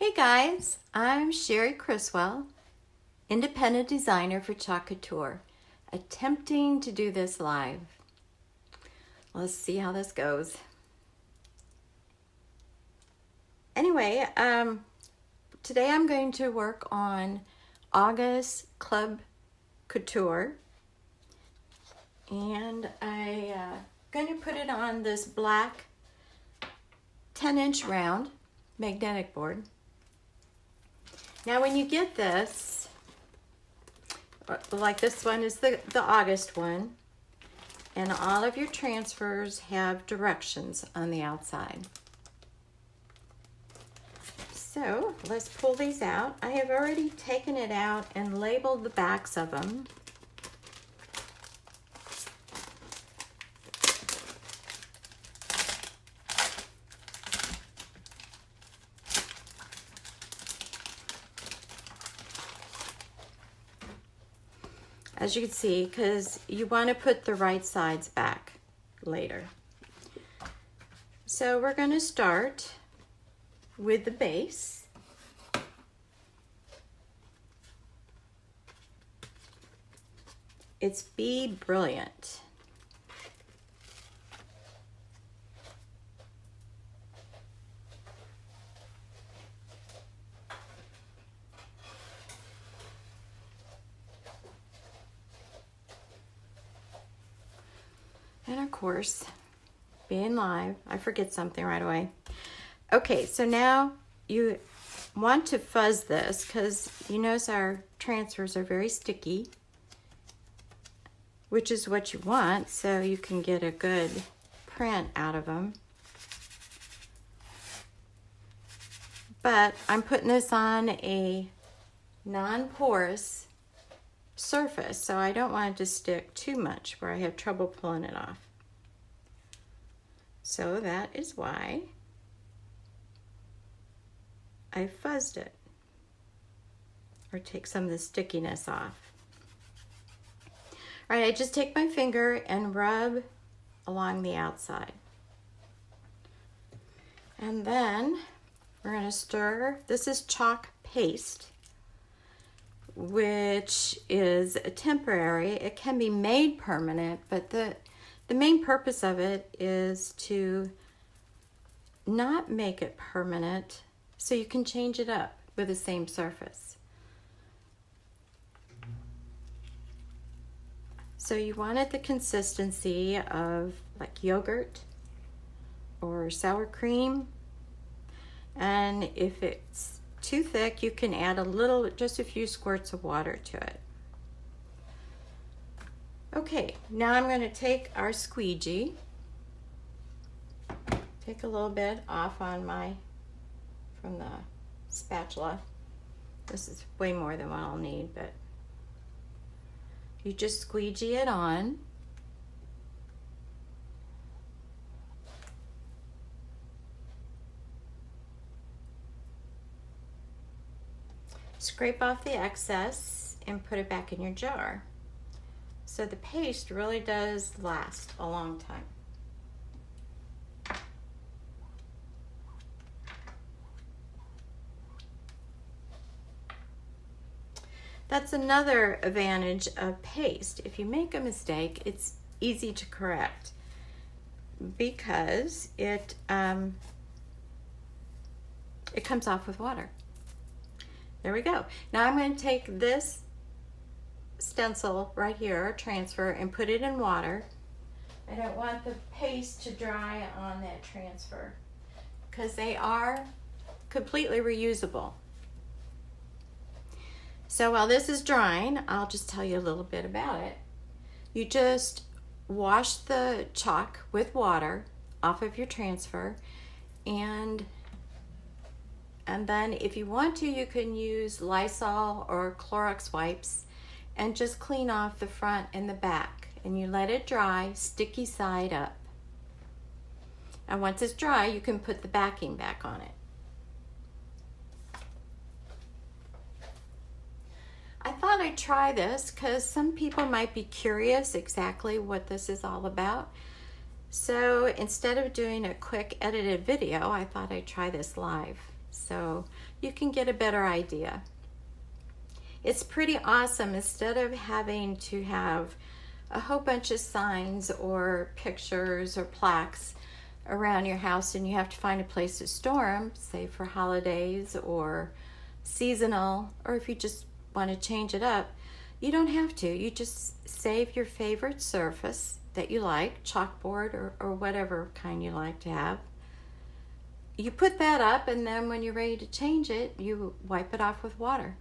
Hey guys, I'm Cherie Criswell, independent designer for Couture, attempting to do this live. Let's see how this goes. Anyway, today I'm going to work on August Club Couture, and I'm going to put it on this black 10-inch round magnetic board. Now when you get this, like this one is the August one, and all of your transfers have directions on the outside. So let's pull these out. I have already taken it out and labeled the backs of them. As you can see, because you want to put the right sides back later. So we're going to start with the base. It's Be Brilliant. And of course, being live, I forget something right away. Okay, so now you want to fuzz this because you notice our transfers are very sticky, which is what you want so you can get a good print out of them. But I'm putting this on a non-porous surface, so I don't want it to stick too much where I have trouble pulling it off. So that is why I fuzzed it, or take some of the stickiness off. All right, I just take my finger and rub along the outside. And then we're going to stir. This is chalk paste, which is temporary. It can be made permanent, but the main purpose of it is to not make it permanent so you can change it up with the same surface. So you want it the consistency of like yogurt or sour cream, and if it's too thick, you can add just a few squirts of water to it. Okay, now I'm going to take our squeegee, take a little bit off on from the spatula. This is way more than what I'll need, but you just squeegee it on. Scrape off the excess and put it back in your jar. So the paste really does last a long time. That's another advantage of paste. If you make a mistake, it's easy to correct because it comes off with water. There we go. Now I'm going to take this stencil right here, transfer, and put it in water. I don't want the paste to dry on that transfer because they are completely reusable. So while this is drying, I'll just tell you a little bit about it. You just wash the chalk with water off of your transfer, and then if you want to, you can use Lysol or Clorox wipes and just clean off the front and the back, and you let it dry, sticky side up. And once it's dry, you can put the backing back on it. I thought I'd try this because some people might be curious exactly what this is all about. So instead of doing a quick edited video, I thought I'd try this live. so you can get a better idea. It's pretty awesome. Instead of having to have a whole bunch of signs or pictures or plaques around your house and you have to find a place to store them, say for holidays or seasonal, or if you just want to change it up, you don't have to. You just save your favorite surface that you like, chalkboard or whatever kind you like to have. You put that up, and then when you're ready to change it, you wipe it off with water.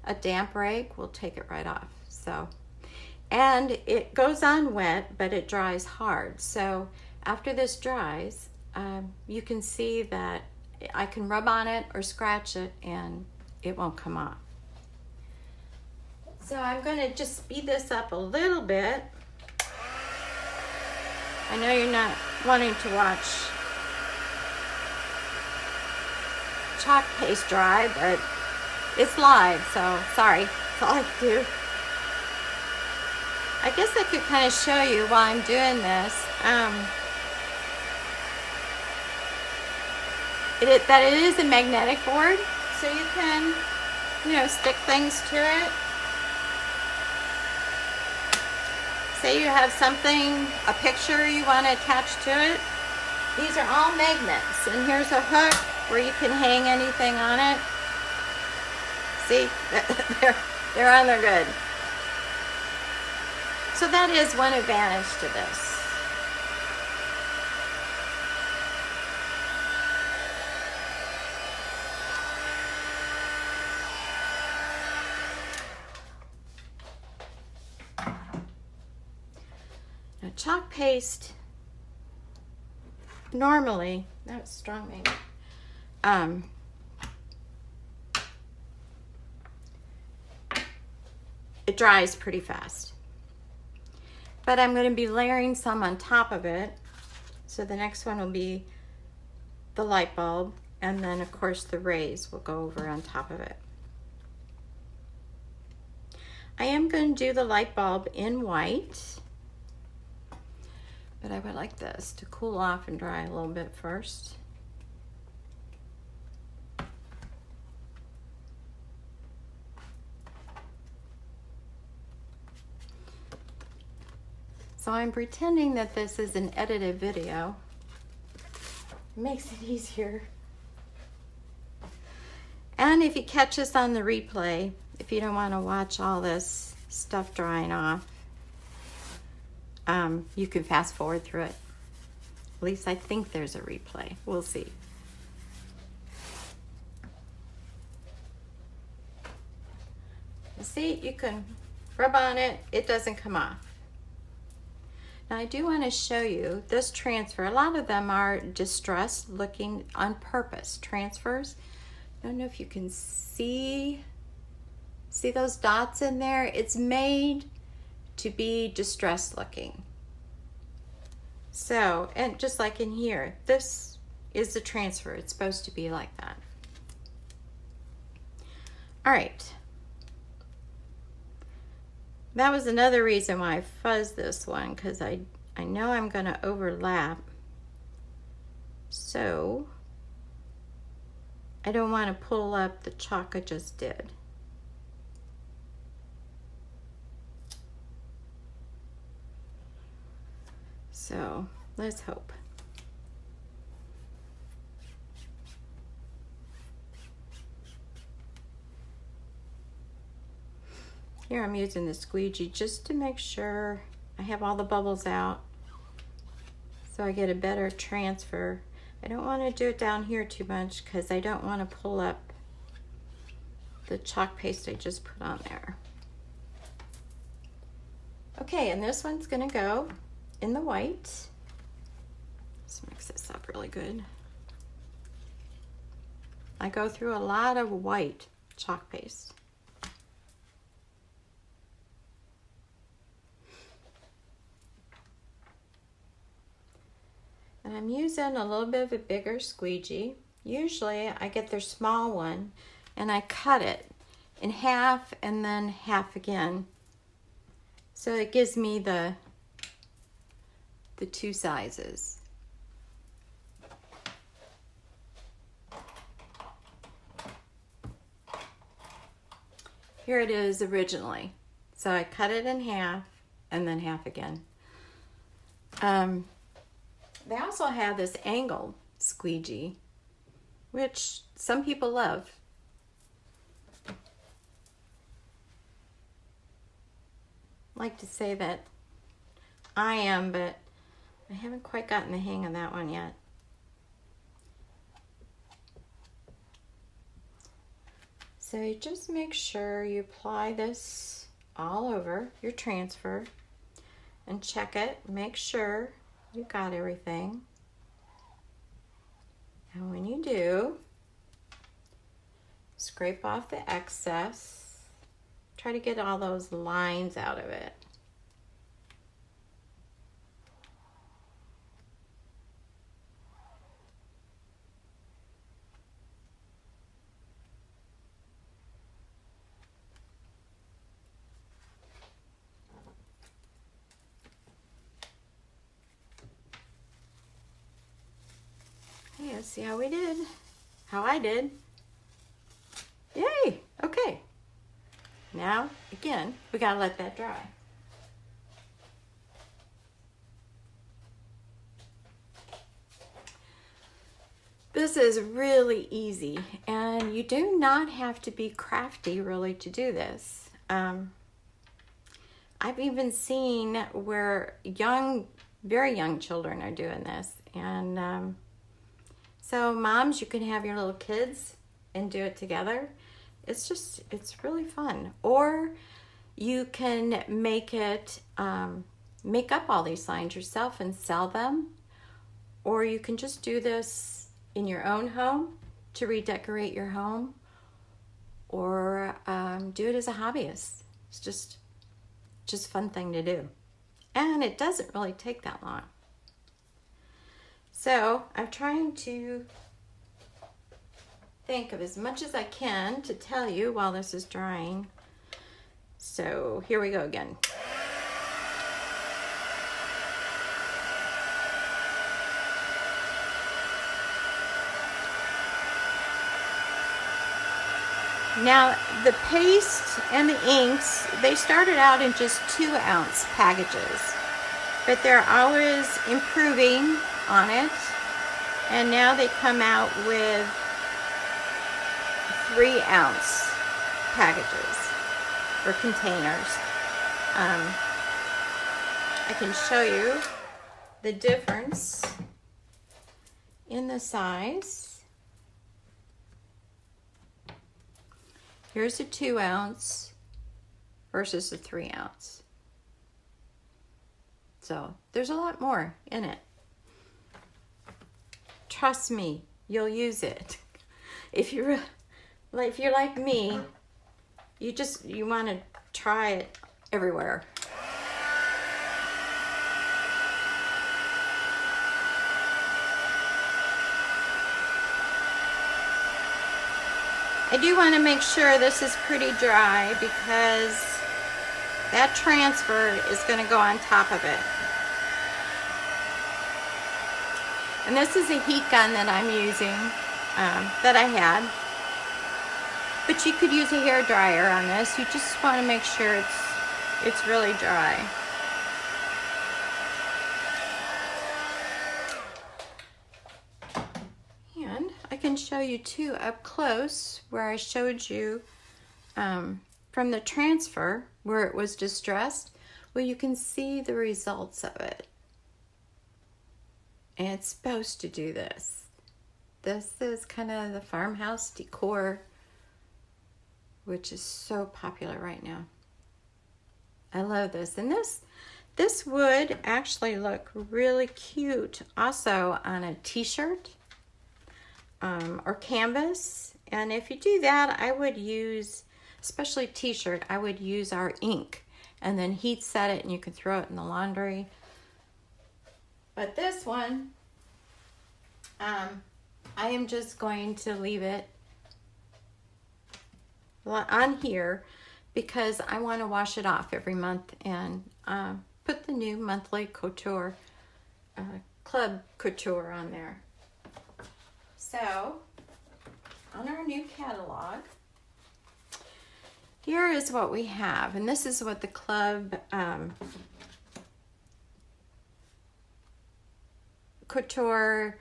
A damp rag will take it right off. So, and it goes on wet, but it dries hard. So after this dries, you can see that I can rub on it or scratch it and it won't come off. So I'm going to just speed this up a little bit. I know you're not wanting to watch chalk paste dry, but it's live, so sorry. That's all I can do. I guess I could kind of show you while I'm doing this. That it is a magnetic board, so you can, stick things to it. Say you have something, a picture you want to attach to it. These are all magnets, and here's a hook where you can hang anything on it. See, they're on there good. So that is one advantage to this. Now, chalk paste, normally, that was strong maybe. It dries pretty fast. But I'm going to be layering some on top of it. So the next one will be the light bulb, and then of course the rays will go over on top of it. I am going to do the light bulb in white, but I would like this to cool off and dry a little bit first. So I'm pretending that this is an edited video. It makes it easier. And if you catch this on the replay, if you don't want to watch all this stuff drying off, you can fast forward through it. At least I think there's a replay. We'll see. See, you can rub on it. It doesn't come off. Now I do want to show you this transfer. A lot of them are distressed looking on purpose transfers. I don't know if you can see those dots in there. It's made to be distressed looking. So, and just like in here, this is the transfer. It's supposed to be like that. All right. That was another reason why I fuzzed this one, because I know I'm going to overlap. So I don't want to pull up the chalk I just did. So let's hope. Here I'm using the squeegee just to make sure I have all the bubbles out so I get a better transfer. I don't want to do it down here too much because I don't want to pull up the chalk paste I just put on there. Okay, and this one's going to go in the white. Let's mix this up really good. I go through a lot of white chalk paste. And I'm using a little bit of a bigger squeegee. Usually I get their small one and I cut it in half and then half again. So it gives me the two sizes. here it is originally. So I cut it in half and then half again. They also have this angled squeegee, which some people love. I like to say that I am, but I haven't quite gotten the hang of that one yet. So you just make sure you apply this all over your transfer and check it. Make sure you got everything. And when you do, scrape off the excess. Try to get all those lines out of it. Okay, let's see how we did. How I did. Yay! Okay. Now, again, we gotta let that dry. This is really easy, and you do not have to be crafty really to do this. I've even seen where very young children are doing this, and so moms, you can have your little kids and do it together. It's really fun. Or you can make up all these lines yourself and sell them. Or you can just do this in your own home to redecorate your home. Or do it as a hobbyist. It's just a fun thing to do. And it doesn't really take that long. So I'm trying to think of as much as I can to tell you while this is drying. So here we go again. Now the paste and the inks, they started out in just 2-ounce packages, but they're always improving on it, and now they come out with 3-ounce packages or containers. I can show you the difference in the size. Here's a 2-ounce versus a 3-ounce. So there's a lot more in it. Trust me, you'll use it. If you're like me, you want to try it everywhere. I do want to make sure this is pretty dry because that transfer is going to go on top of it. And this is a heat gun that I'm using, that I had. But you could use a hair dryer on this. You just want to make sure it's really dry. And I can show you too up close where I showed you from the transfer where it was distressed. Well, you can see the results of it. And it's supposed to do this. This is kind of the farmhouse decor, which is so popular right now. I love this. And this would actually look really cute also on a t-shirt or canvas. And if you do that, I would use, especially t-shirt, I would use our ink and then heat set it, and you can throw it in the laundry. But this one, I am just going to leave it on here because I want to wash it off every month and put the new monthly Couture, Club Couture on there. So, on our new catalog, here is what we have, and this is what the club Couture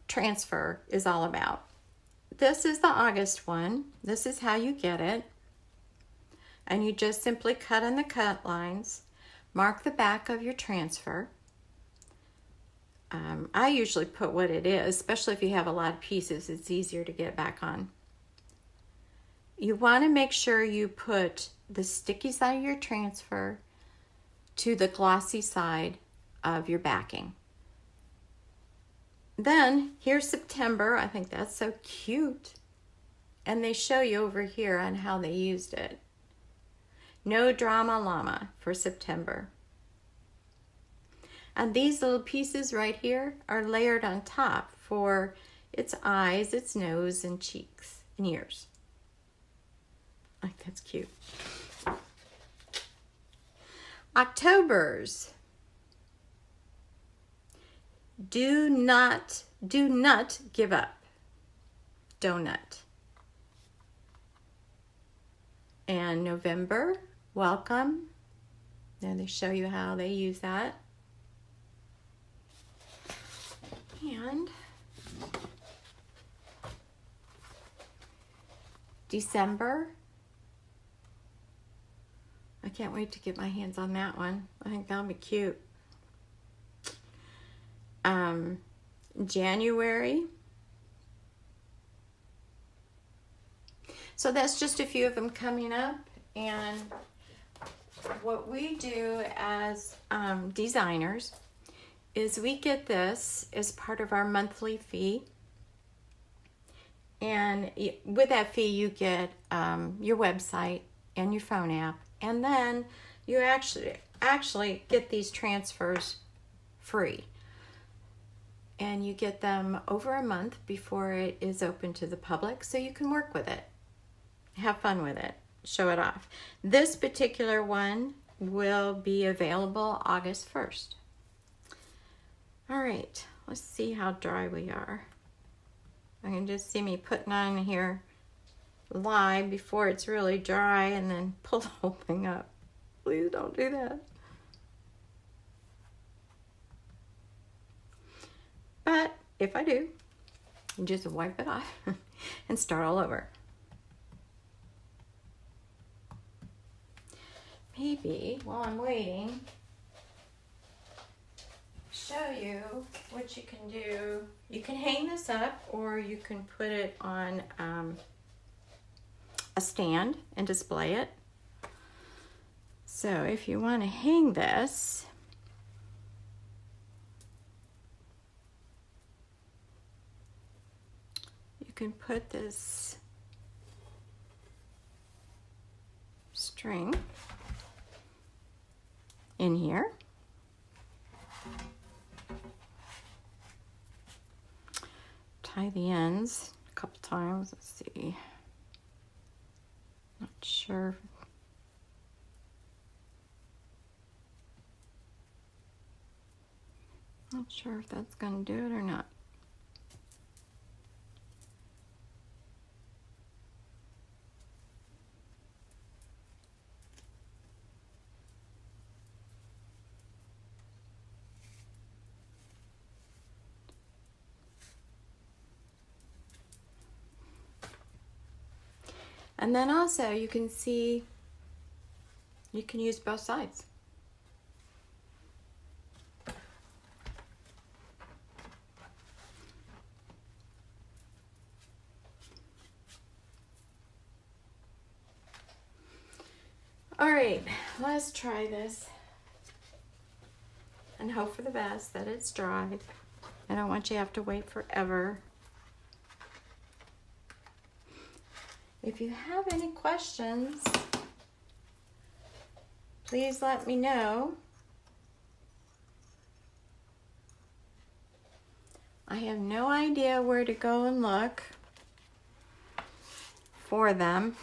transfer is all about. This is the August one. This is how you get it. And you just simply cut in the cut lines, mark the back of your transfer. I usually put what it is, especially if you have a lot of pieces, it's easier to get it back on. You want to make sure you put the sticky side of your transfer to the glossy side of your backing. Then here's September. I think that's so cute. And they show you over here on how they used it. No drama llama for September. And these little pieces right here are layered on top for its eyes, its nose, and cheeks, and ears. I think that's cute. October's. Do not give up. Donut. And November, welcome. There they show you how they use that. And December. I can't wait to get my hands on that one. I think that'll be cute. January. So that's just a few of them coming up. And what we do as designers is we get this as part of our monthly fee. And with that fee, you get your website and your phone app. And then you actually get these transfers free. And you get them over a month before it is open to the public, so you can work with it. Have fun with it. Show it off. This particular one will be available August 1st. All right, let's see how dry we are. I can just see me putting on here live before it's really dry and then pull the whole thing up. Please don't do that. But if I do, you just wipe it off and start all over. Maybe while I'm waiting, show you what you can do. You can hang this up, or you can put it on a stand and display it. So if you want to hang this, you can put this string in here. Tie the ends a couple times. Let's see. Not sure. Not sure if that's going to do it or not. And then also you can see, you can use both sides. All right, let's try this and hope for the best that it's dry. I don't want you to have to wait forever. If you have any questions, please let me know. I have no idea where to go and look for them.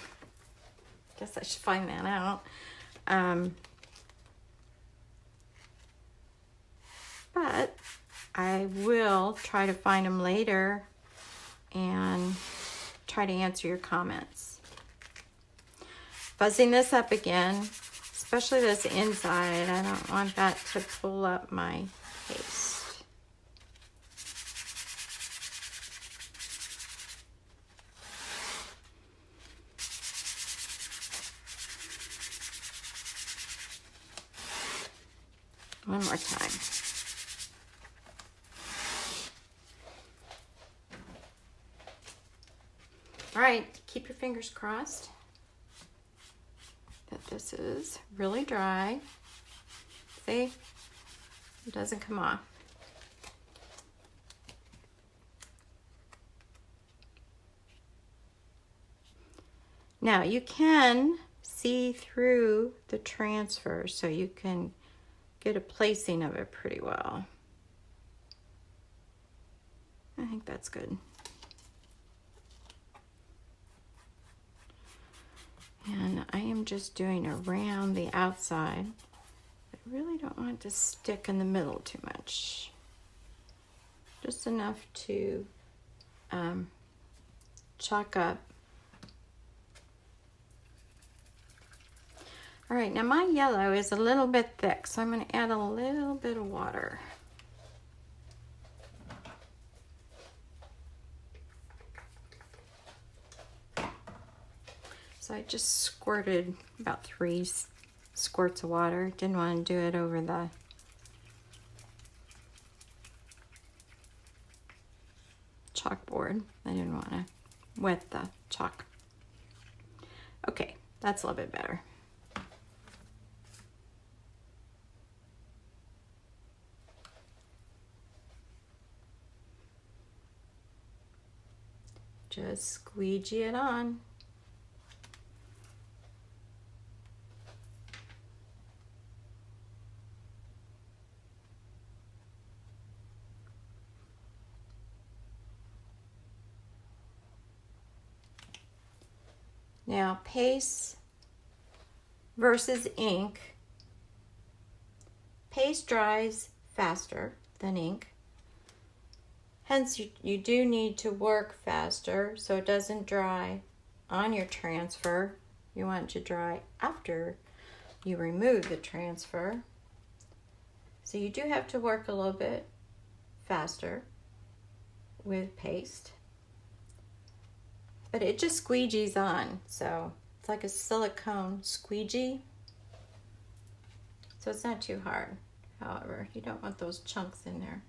Guess I should find that out. But I will try to find them later and try to answer your comments. fuzzing this up again, especially this inside. I don't want that to pull up my paste. One more time. All right, keep your fingers crossed that this is really dry. See, it doesn't come off. Now you can see through the transfer, so you can get a placing of it pretty well. I think that's good. And I am just doing around the outside. I really don't want it to stick in the middle too much. Just enough to chalk up. All right, now my yellow is a little bit thick, so I'm going to add a little bit of water. So I just squirted about 3 squirts of water. Didn't want to do it over the chalkboard. I didn't want to wet the chalk. Okay, that's a little bit better. Just squeegee it on. Now, paste versus ink. Paste dries faster than ink. Hence, you do need to work faster so it doesn't dry on your transfer. You want it to dry after you remove the transfer. So you do have to work a little bit faster with paste. But it just squeegees on, so it's like a silicone squeegee. So it's not too hard. However, you don't want those chunks in there.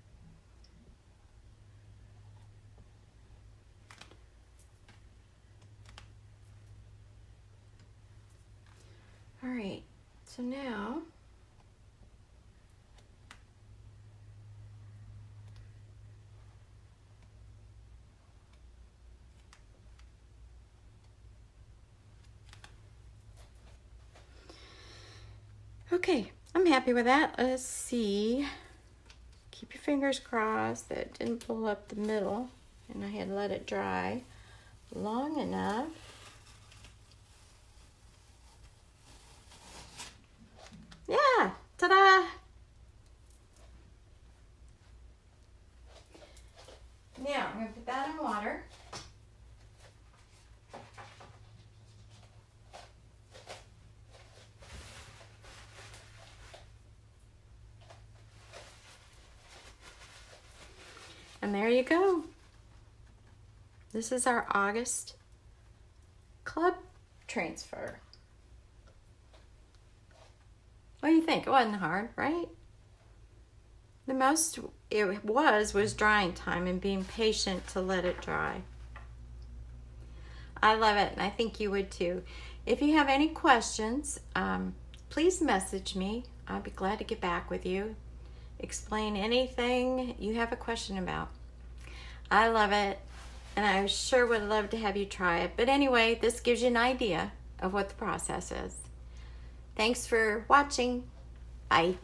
All right, so now okay, I'm happy with that. Let's see. Keep your fingers crossed that it didn't pull up the middle, and I had let it dry long enough. Yeah, ta-da! Now, I'm going to put that in water. And there you go. This is our August club transfer. What do you think? It wasn't hard, right? The most it was drying time and being patient to let it dry. I love it, and I think you would too. If you have any questions, please message me. I'd be glad to get back with you. Explain anything you have a question about. I love it, and I sure would love to have you try it. But anyway, this gives you an idea of what the process is. Thanks for watching. Bye.